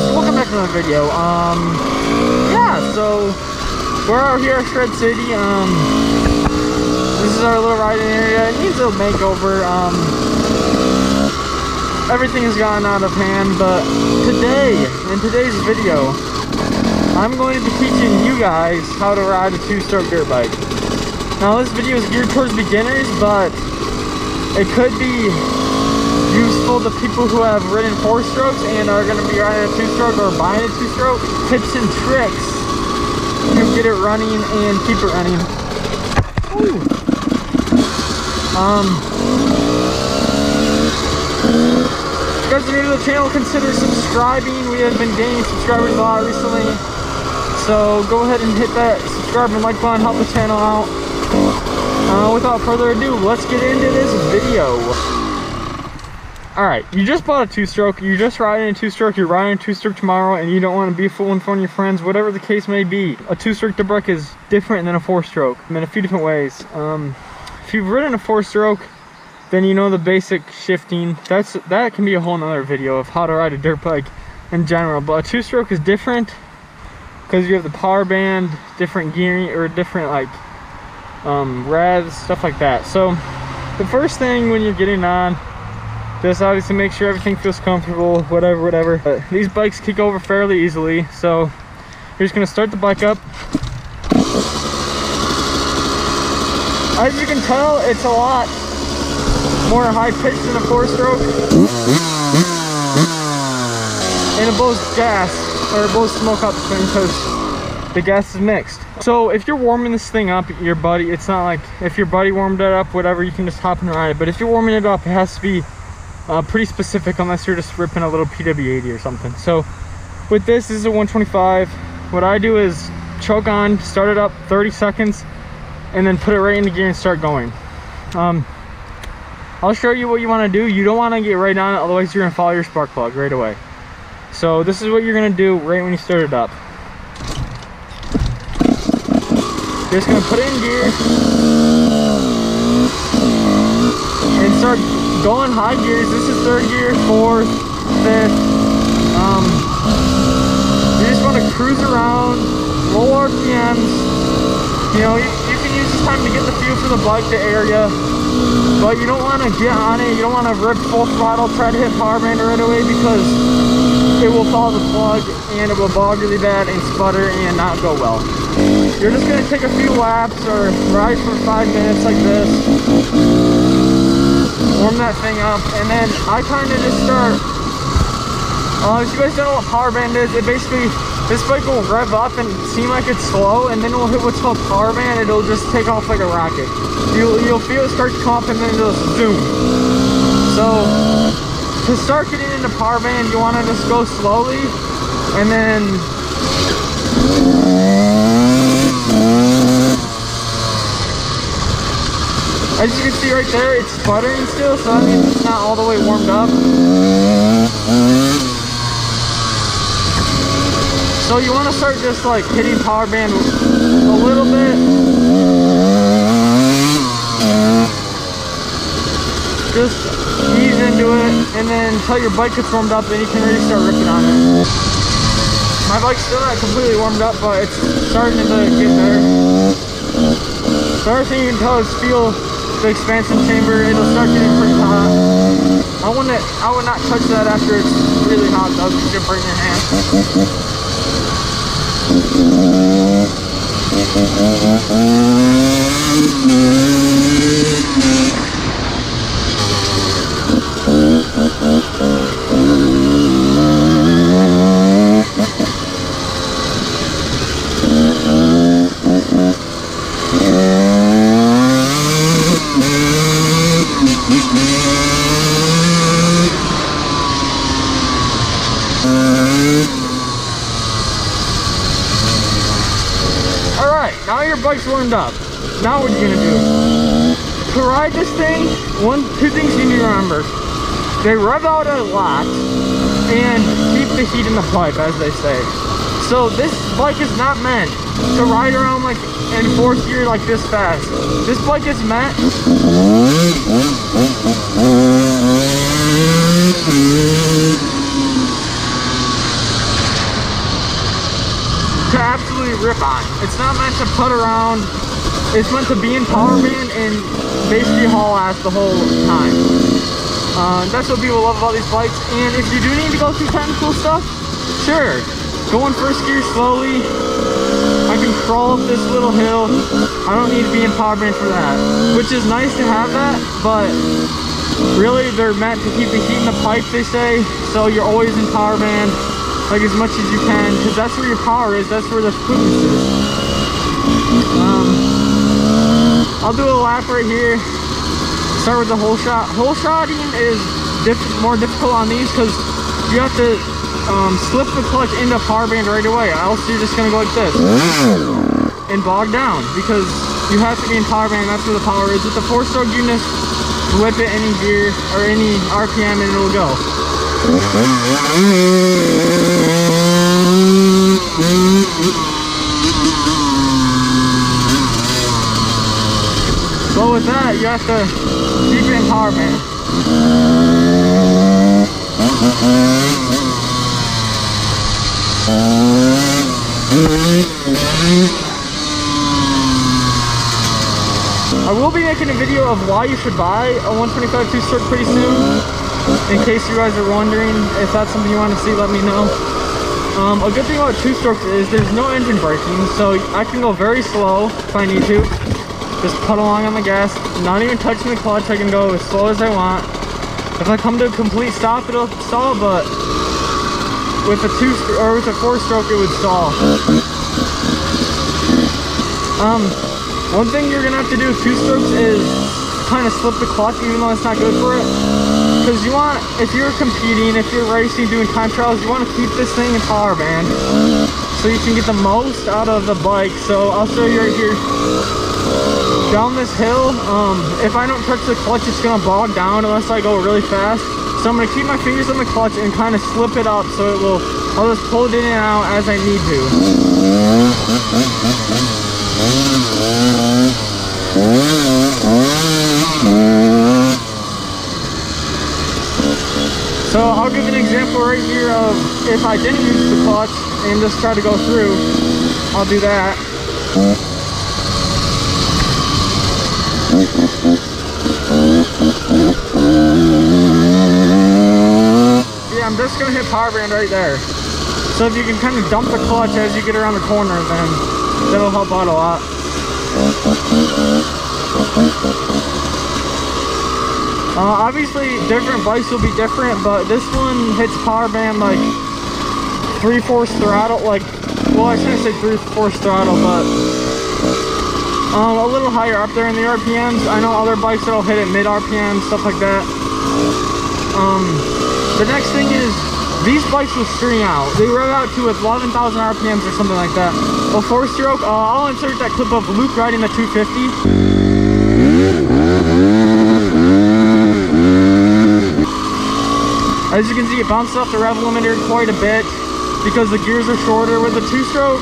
welcome back to another video. Yeah, so we're out here at Shred City. This is our little riding area. It needs a makeover. Everything has gotten out of hand, but today, in today's video, I'm going to be teaching you guys how to ride a two-stroke dirt bike. Now, this video is geared towards beginners, but it could be useful to people who have ridden 4-strokes and are going to be riding a 2-stroke or buying a 2-stroke. Tips and tricks to get it running and keep it running. Ooh. If you guys are new to the channel, consider subscribing. We have been gaining subscribers a lot recently, so go ahead and hit that subscribe and like button, help the channel out. Without further ado, let's get into this video. Alright, you just bought a 2-stroke, you're just riding a 2-stroke, you're riding a 2-stroke tomorrow, and you don't want to be fooling in front of your friends, whatever the case may be. A 2-stroke dirt bike is different than a 4-stroke in a few different ways. If you've ridden a 4-stroke, then you know the basic shifting. That can be a whole nother video of how to ride a dirt bike in general, but a 2-stroke is different because you have the power band, different gearing, or different like revs, stuff like that. So the first thing when you're getting on, just obviously make sure everything feels comfortable, whatever. These bikes kick over fairly easily, so you're just gonna start the bike up. As you can tell, it's a lot more high-pitched than a 4-stroke, and it blows gas, or it blows smoke up because the gas is mixed. So if you're warming this thing up, your buddy, it's not like if your buddy warmed it up, whatever, you can just hop and ride it. But if you're warming it up, it has to be pretty specific, unless you're just ripping a little PW80 or something. So with this is a 125. What I do is choke on, start it up 30 seconds, and then put it right into gear and start going. I'll show you what you want to do. You don't want to get right on it, otherwise you're going to follow your spark plug right away. So this is what you're going to do right when you start it up. You're just going to put it in gear and start going high gears. This is 3rd gear, 4th, 5th. You just want to cruise around, roll RPMs. You know, you can use this time to get the feel for the bike, the area, but you don't want to get on it. You don't want to rip full throttle, try to hit power band right away, because it will follow the plug and it will bog really bad and sputter and not go well. You're just going to take a few laps or ride for 5 minutes like this. Warm that thing up, and then I kind of just start, if you guys don't know what power band is, it basically, this bike will rev up and seem like it's slow, and then it will hit what's called power band. It'll just take off like a rocket. You'll feel it start to come up, and then it'll zoom. So to start getting into power band, you want to just go slowly, and then as you can see right there, it's sputtering still, so that means it's not all the way warmed up. So you want to start just like hitting power band a little bit. Just ease into it, and then until your bike gets warmed up, then you can really start ripping on it. My bike's still not completely warmed up, but it's starting to get better. The other thing you can tell is feel the expansion chamber. It'll start getting pretty hot. I would not touch that after it's really hot though, because you'll burn your hand. Alright, now your bike's warmed up. Now what are you gonna do? To ride this thing, two things you need to remember. They rev out a lot and keep the heat in the pipe, as they say. So this bike is not meant to ride around like in 4th gear like this fast. This bike is meant grip on. It's not meant to put around. It's meant to be in power band and basically haul ass the whole time. That's what people love about these bikes. And if you do need to go through technical stuff, sure, go in first gear slowly. I can crawl up this little hill. I don't need to be in power band for that, which is nice to have that, but really they're meant to keep the heat in the pipe, they say, so you're always in power band, like as much as you can, because that's where your power is, that's where the quickness is. I'll do a lap right here. Start with the hole shot. Hole shotting is more difficult on these because you have to slip the clutch into power band right away, else you're just gonna go like this and bog down, because you have to be in power band. That's where the power is. With the 4-stroke, you just whip it any gear or any RPM and it'll go. But with that, you have to keep it in power band. I will be making a video of why you should buy a 125 2-stroke pretty soon. In case you guys are wondering if that's something you want to see, let me know. A good thing about 2-strokes is there's no engine braking, so I can go very slow if I need to. Just put along on the gas, not even touching the clutch. I can go as slow as I want. If I come to a complete stop, it'll stall, but with a 4-stroke, it would stall. One thing you're gonna have to do with 2-strokes is kind of slip the clutch, even though it's not good for it. Because you want, if you're competing, if you're racing, doing time trials, you want to keep this thing in power band so you can get the most out of the bike. So I'll show you right here. Down this hill, if I don't touch the clutch, it's gonna bog down unless I go really fast. So I'm gonna keep my fingers on the clutch and kind of slip it up so it will, I'll just pull it in and out as I need to. So I'll give an example right here of if I didn't use the clutch and just try to go through, I'll do that. Yeah, I'm just gonna hit power band right there. So if you can kind of dump the clutch as you get around the corner, then that'll help out a lot. Obviously different bikes will be different, but this one hits power band like 3/4 throttle, like, well, I shouldn't say 3/4 throttle, but a little higher up there in the RPMs. I know other bikes that'll hit it mid RPM, stuff like that. The next thing is these bikes will string out. They rev out to 11,000 RPMs or something like that. A 4-stroke, I'll insert that clip of Luke riding the 250. As you can see, it bounces off the rev limiter quite a bit because the gears are shorter with the 2-stroke.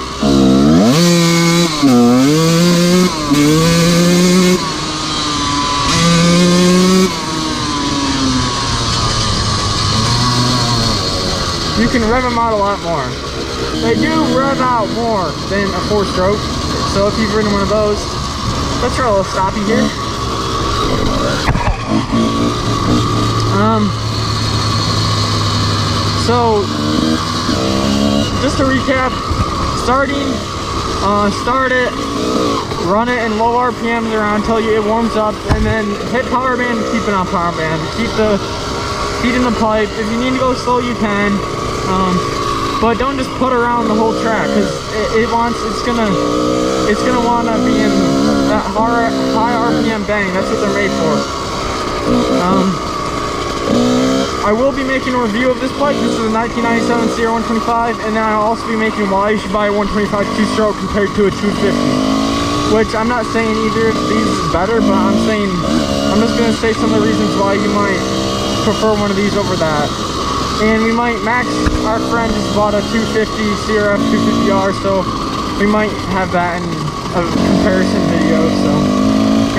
You can rev them out a lot more. They do rev out more than a 4-stroke, so if you've ridden one of those, let's try a little stoppy here. So, just to recap, starting, start it, run it in low RPMs around until it warms up, and then hit power band, keep it on power band, keep the heat in the pipe. If you need to go slow, you can, but don't just put around the whole track, because it's gonna want to be in that high RPM bang. That's what they're made for. I will be making a review of this bike. This is a 1997 CR125, and then I'll also be making why you should buy a 125 2-stroke compared to a 250. Which I'm not saying either of these is better, but I'm just going to say some of the reasons why you might prefer one of these over that. And we might, Max, our friend, just bought a 250 CRF 250R, so we might have that in a comparison video. So,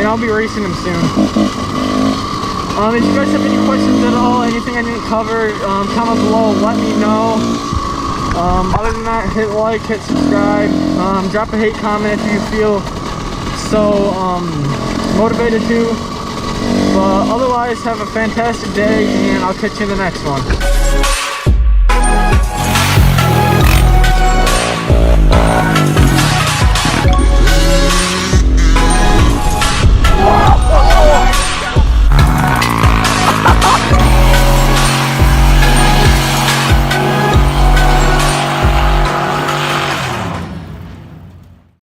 and I'll be racing them soon. If you guys have any questions at all, anything I didn't cover, comment below, let me know. Other than that, hit like, hit subscribe, drop a hate comment if you feel so motivated to. But otherwise, have a fantastic day, and I'll catch you in the next one.